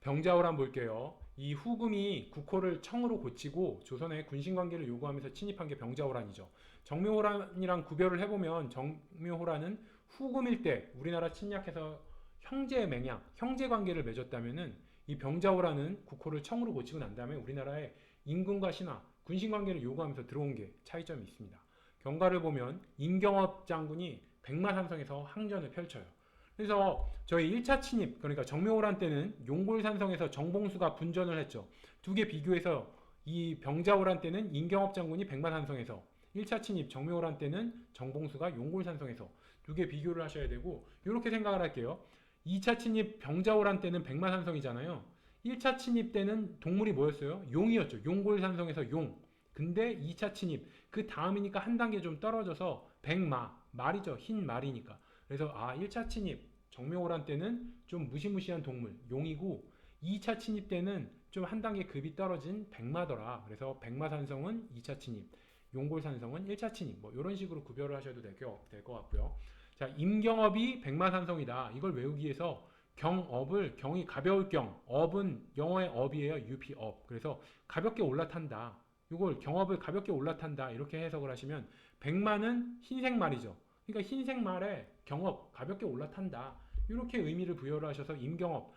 병자호란 볼게요. 이 후금이 국호를 청으로 고치고 조선의 군신관계를 요구하면서 침입한 게 병자호란이죠. 정묘호란이랑 구별을 해보면 정묘호란은 후금일 때 우리나라 침략해서 형제 맹약, 형제 관계를 맺었다면은 이 병자호란은 국호를 청으로 고치고 난 다음에 우리나라의 임금과 신하, 군신관계를 요구하면서 들어온 게 차이점이 있습니다. 경과를 보면 임경업 장군이 백마산성에서 항전을 펼쳐요. 그래서 저희 1차 침입, 그러니까 정묘호란 때는 용골산성에서 정봉수가 분전을 했죠. 두 개 비교해서 이 병자호란 때는 임경업 장군이 백마산성에서, 1차 침입 정묘호란 때는 정봉수가 용골산성에서 두 개 비교를 하셔야 되고, 이렇게 생각을 할게요. 2차 침입 병자호란 때는 백마산성이잖아요. 1차 침입 때는 동물이 뭐였어요? 용이었죠. 용골산성에서 용. 근데 2차 침입, 그 다음이니까 한 단계 좀 떨어져서 백마, 말이죠. 흰 말이니까. 그래서 1차 침입 정묘호란 때는 좀 무시무시한 동물 용이고, 2차 침입 때는 좀 한 단계 급이 떨어진 백마더라. 그래서 백마산성은 2차 침입, 용골산성은 1차 침입, 뭐 이런 식으로 구별을 하셔도 될 것 같고요. 자, 임경업이 백마산성이다. 이걸 외우기 위해서 경업을, 경이 가벼울 경, 업은 영어의 업이에요. UP 그래서 가볍게 올라탄다. 이걸 경업을 가볍게 올라탄다. 이렇게 해석을 하시면 백마는 흰색 말이죠. 그러니까 흰색 말에 경업 가볍게 올라탄다. 이렇게 의미를 부여를 하셔서 임경업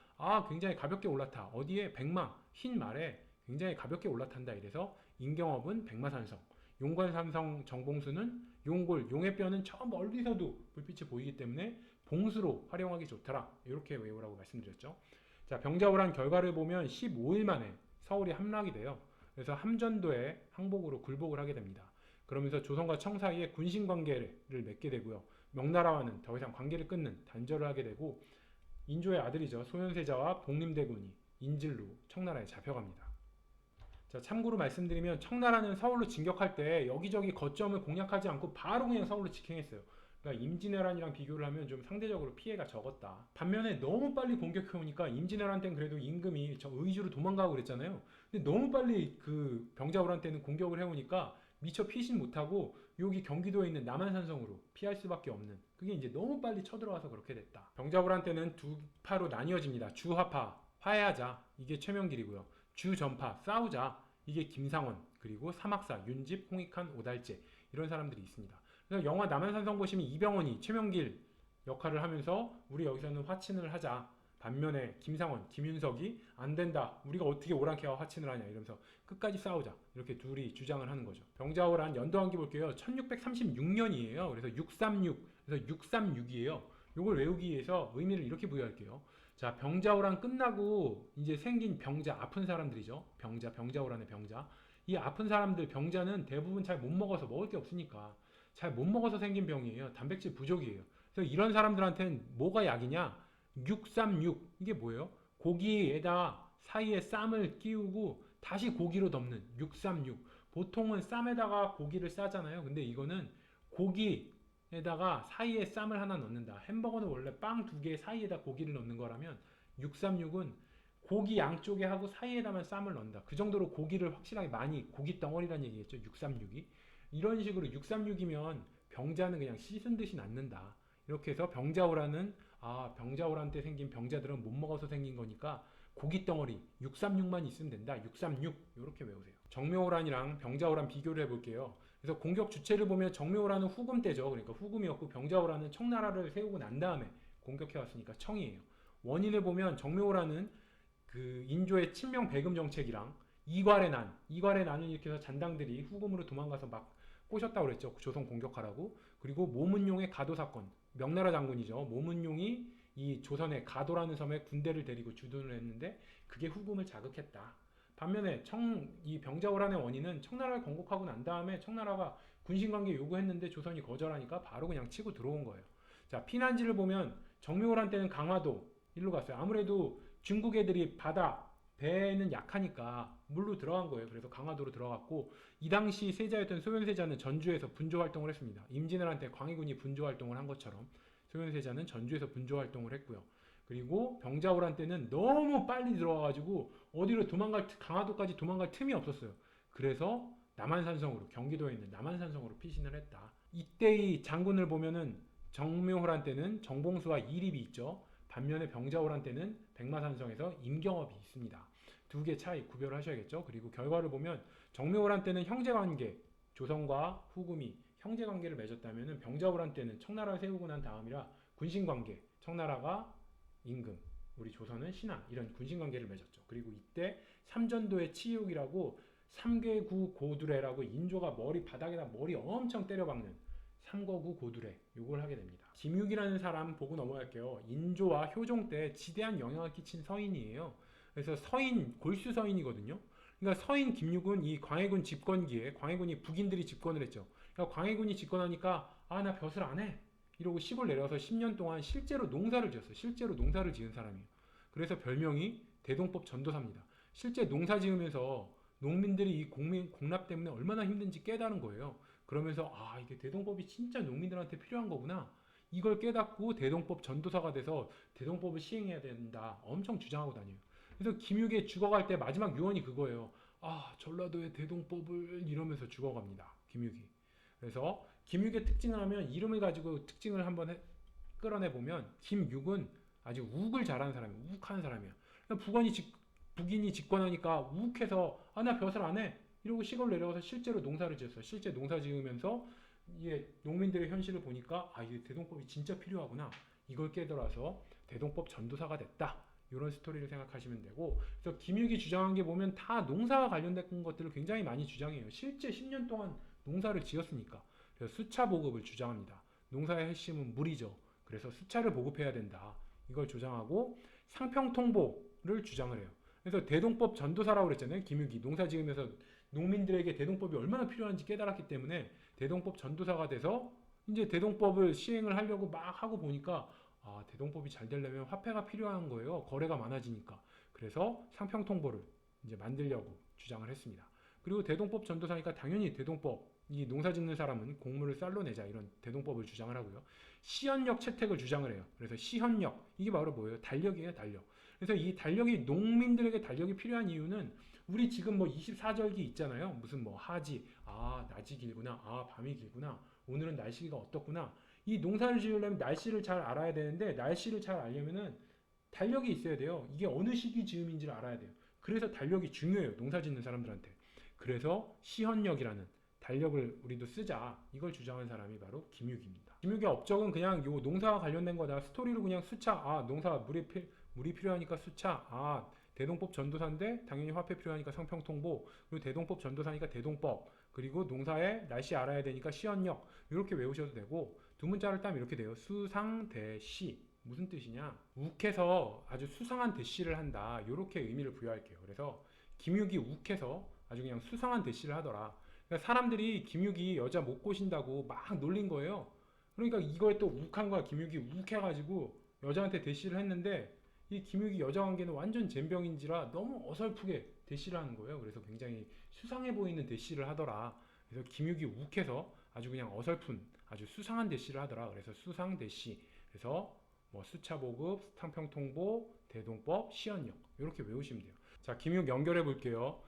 굉장히 가볍게 올라타. 어디에? 백마 흰 말에 굉장히 가볍게 올라탄다. 이래서 임경업은 백마산성, 용관산성 정봉수는 용골, 용의 뼈는 저 멀리서도 불빛이 보이기 때문에 봉수로 활용하기 좋더라. 이렇게 외우라고 말씀드렸죠. 자, 병자호란 결과를 보면 15일 만에 서울이 함락이 돼요. 그래서 함전도에 항복으로 굴복을 하게 됩니다. 그러면서 조선과 청 사이에 군신 관계를 맺게 되고요. 명나라와는 더 이상 관계를 끊는 단절을 하게 되고, 인조의 아들이죠. 소현세자와 복림대군이 인질로 청나라에 잡혀갑니다. 자, 참고로 말씀드리면 청나라는 서울로 진격할 때 여기저기 거점을 공략하지 않고 바로 그냥 서울로 직행했어요. 그러니까 임진왜란이랑 비교를 하면 좀 상대적으로 피해가 적었다. 반면에 너무 빨리 공격해오니까 임진왜란 때는 그래도 임금이 저 의주로 도망가고 그랬잖아요. 근데 너무 빨리 그 병자호란 때는 공격을 해오니까 미처 피신 못하고 여기 경기도에 있는 남한산성으로 피할 수밖에 없는, 그게 이제 너무 빨리 쳐들어와서 그렇게 됐다. 병자호란 때는 두 파로 나뉘어집니다. 주화파, 화해하자, 이게 최명길이고요. 주전파, 싸우자, 이게 김상원, 그리고 사막사, 윤집, 홍익한, 오달재, 이런 사람들이 있습니다. 그래서 영화 남한산성 보시면 이병헌이 최명길 역할을 하면서 우리 여기서는 화친을 하자. 반면에 김상원, 김윤석이 안 된다. 우리가 어떻게 오랑캐와 화친을 하냐 이러면서 끝까지 싸우자. 이렇게 둘이 주장을 하는 거죠. 병자호란 연도한기 볼게요. 1636년이에요. 그래서 636, 그래서 636이에요. 이걸 외우기 위해서 의미를 이렇게 부여할게요. 자, 병자호란 끝나고 이제 생긴 병자, 아픈 사람들이죠. 병자호란의 병자. 이 아픈 사람들, 병자는 대부분 잘 못 먹어서 먹을 게 없으니까 잘 못 먹어서 생긴 병이에요. 단백질 부족이에요. 그래서 이런 사람들한테는 뭐가 약이냐? 636. 이게 뭐예요? 고기에다 사이에 쌈을 끼우고 다시 고기로 덮는 636. 보통은 쌈에다가 고기를 싸잖아요. 근데 이거는 고기에다가 사이에 쌈을 하나 넣는다. 햄버거는 원래 빵 두 개 사이에다 고기를 넣는 거라면 636은 고기 양쪽에 하고 사이에다만 쌈을 넣는다. 그 정도로 고기를 확실하게 많이, 고기 덩어리란 얘기겠죠. 636이. 이런 식으로 636이면 병자는 그냥 씻은 듯이 낫는다. 이렇게 해서 병자호란은 병자호란 때 생긴 병자들은 못 먹어서 생긴 거니까 고기 덩어리 636만 있으면 된다. 636 이렇게 외우세요. 정묘호란이랑 병자호란 비교를 해볼게요. 그래서 공격 주체를 보면 정묘호란은 후금 때죠. 그러니까 후금이었고 병자호란은 청나라를 세우고 난 다음에 공격해왔으니까 청이에요. 원인을 보면 정묘호란은 그 인조의 친명 배금 정책이랑 이괄의 난을 일으켜서 잔당들이 후금으로 도망가서 막 꼬셨다고 그랬죠. 조선 공격하라고. 그리고 모문용의 가도 사건. 명나라 장군이죠. 모문용이 이 조선의 가도라는 섬에 군대를 데리고 주둔을 했는데 그게 후금을 자극했다. 반면에 이 병자호란의 원인은 청나라를 건국하고 난 다음에 청나라가 군신관계 요구했는데 조선이 거절하니까 바로 그냥 치고 들어온 거예요. 자, 피난지를 보면 정묘호란 때는 강화도 일로 갔어요. 아무래도 중국 애들이 배는 약하니까 물로 들어간 거예요. 그래서 강화도로 들어갔고, 이 당시 세자였던 소현세자는 전주에서 분조 활동을 했습니다. 임진왜란 때 광해군이 분조 활동을 한 것처럼 소현세자는 전주에서 분조 활동을 했고요. 그리고 병자호란 때는 너무 빨리 들어와가지고 어디로 강화도까지 도망갈 틈이 없었어요. 그래서 남한산성으로, 경기도에 있는 남한산성으로 피신을 했다. 이때의 장군을 보면은 정묘호란 때는 정봉수와 이립이 있죠. 반면에 병자호란 때는 백마산성에서 임경업이 있습니다. 두 개 차이 구별을 하셔야겠죠. 그리고 결과를 보면 정묘호란 때는 형제관계, 조선과 후금이 형제관계를 맺었다면 병자호란 때는 청나라를 세우고 난 다음이라 군신관계, 청나라가 임금, 우리 조선은 신하 이런 군신관계를 맺었죠. 그리고 이때 삼전도의 치욕이라고 삼계구 고두레라고 인조가 머리 바닥에다 머리 엄청 때려박는 삼거구 고두레 요걸 하게 됩니다. 김육이라는 사람 보고 넘어갈게요. 인조와 효종 때 지대한 영향을 끼친 서인이에요. 그래서 서인 골수 서인이거든요. 그러니까 서인 김육은 이 광해군 집권기에 광해군이 북인들이 집권을 했죠. 그러니까 광해군이 집권하니까 아 나 벼슬 안 해. 이러고 시골 내려서 10년 동안 실제로 농사를 지었어요. 실제로 농사를 지은 사람이에요. 그래서 별명이 대동법 전도사입니다. 실제 농사 지으면서 농민들이 이 공납 때문에 얼마나 힘든지 깨달은 거예요. 그러면서 아 이게 대동법이 진짜 농민들한테 필요한 거구나. 이걸 깨닫고 대동법 전도사가 돼서 대동법을 시행해야 된다. 엄청 주장하고 다녀요. 그래서 김육의 죽어갈 때 마지막 유언이 그거예요. 아 전라도의 대동법을 이러면서 죽어갑니다. 김육이. 그래서 김육의 특징을 하면 이름을 가지고 특징을 한번 끌어내 보면 김육은 아주 욱을 잘하는 사람이에요. 욱하는 사람이야. 북인이 집권하니까 욱해서 아 나 벼슬 안 해. 이러고 시골 내려가서 실제로 농사를 지었어요. 실제 농사 지으면서 이게 농민들의 현실을 보니까 아 이게 대동법이 진짜 필요하구나. 이걸 깨달아서 대동법 전도사가 됐다. 이런 스토리를 생각하시면 되고 그래서 김육이 주장한 게 보면 다 농사와 관련된 것들을 굉장히 많이 주장해요. 실제 10년 동안 농사를 지었으니까. 그래서 수차 보급을 주장합니다. 농사의 핵심은 물이죠. 그래서 수차를 보급해야 된다. 이걸 주장하고 상평통보를 주장을 해요. 그래서 대동법 전도사라고 그랬잖아요. 김육이 농사 지으면서 농민들에게 대동법이 얼마나 필요한지 깨달았기 때문에 대동법 전도사가 돼서 이제 대동법을 시행을 하려고 막 하고 보니까 아, 대동법이 잘 되려면 화폐가 필요한 거예요. 거래가 많아지니까. 그래서 상평통보를 이제 만들려고 주장을 했습니다. 그리고 대동법 전도사니까 당연히 대동법, 이 농사 짓는 사람은 곡물을 쌀로 내자 이런 대동법을 주장을 하고요. 시현력 채택을 주장을 해요. 그래서 시현력, 이게 바로 뭐예요? 달력이에요, 달력. 그래서 이 달력이 농민들에게 달력이 필요한 이유는 우리 지금 뭐 24절기 있잖아요. 무슨 뭐 하지, 아 낮이 길구나, 아 밤이 길구나, 오늘은 날씨가 어떻구나. 이 농사를 지으려면 날씨를 잘 알아야 되는데 날씨를 잘 알려면은 달력이 있어야 돼요. 이게 어느 시기 즈음인지를 알아야 돼요. 그래서 달력이 중요해요. 농사 짓는 사람들한테. 그래서 시현력이라는 달력을 우리도 쓰자. 이걸 주장한 사람이 바로 김육입니다. 김육의 업적은 그냥 요 농사와 관련된 거다. 스토리로 그냥 수차. 아 농사 물이 필요하니까 수차. 아 대동법 전도사인데 당연히 화폐 필요하니까 상평통보. 그리고 대동법 전도사니까 대동법. 그리고 농사에 날씨 알아야 되니까 시현력. 이렇게 외우셔도 되고 두 문자를 따면 이렇게 돼요. 수상대시. 무슨 뜻이냐? 욱해서 아주 수상한 대시를 한다. 이렇게 의미를 부여할게요. 그래서 김육이 욱해서 아주 그냥 수상한 대시를 하더라. 그러니까 사람들이 김육이 여자 못 꼬신다고 막 놀린 거예요. 그러니까 이거에 또 욱한 거야. 김육이 욱해가지고 여자한테 대시를 했는데 이 김육이 여자 관계는 완전 젬병인지라 너무 어설프게 대시를 하는 거예요. 그래서 굉장히 수상해 보이는 대시를 하더라. 그래서 김육이 욱해서 아주 그냥 어설픈 아주 수상한 대시를 하더라. 그래서 수상대시. 그래서 뭐 수차보급, 상평통보, 대동법, 시현력 이렇게 외우시면 돼요. 자, 김육 연결해 볼게요.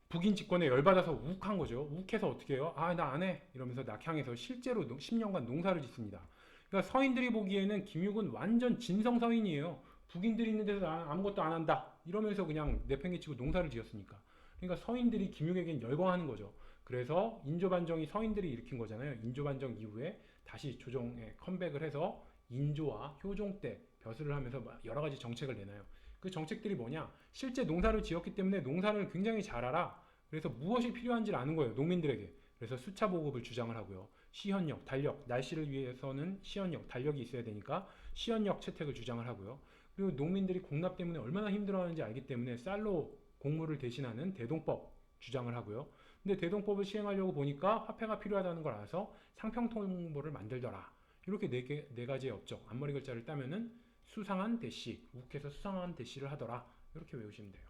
북인 집권에 열받아서 욱한 거죠. 욱해서 어떻게 해요? 아, 나 안 해. 이러면서 낙향해서 실제로 10년간 농사를 짓습니다. 그러니까 서인들이 보기에는 김육은 완전 진성 서인이에요. 북인들이 있는 데서 아무것도 안 한다. 이러면서 그냥 내팽개치고 농사를 지었으니까. 그러니까 서인들이 김육에겐 열광하는 거죠. 그래서 인조반정이 서인들이 일으킨 거잖아요. 인조반정 이후에 다시 조정에 컴백을 해서 인조와 효종 때 벼슬을 하면서 여러 가지 정책을 내놔요. 그 정책들이 뭐냐? 실제 농사를 지었기 때문에 농사를 굉장히 잘 알아. 그래서 무엇이 필요한지를 아는 거예요. 농민들에게. 그래서 수차 보급을 주장을 하고요. 시현력, 달력, 날씨를 위해서는 시현력, 달력이 있어야 되니까 시현력 채택을 주장을 하고요. 그리고 농민들이 공납 때문에 얼마나 힘들어하는지 알기 때문에 쌀로 곡물을 대신하는 대동법 주장을 하고요. 근데 대동법을 시행하려고 보니까 화폐가 필요하다는 걸 알아서 상평통보를 만들더라. 이렇게 네 가지의 업적, 앞머리 글자를 따면은 수상한 대시, 욱해서 수상한 대시를 하더라. 이렇게 외우시면 돼요.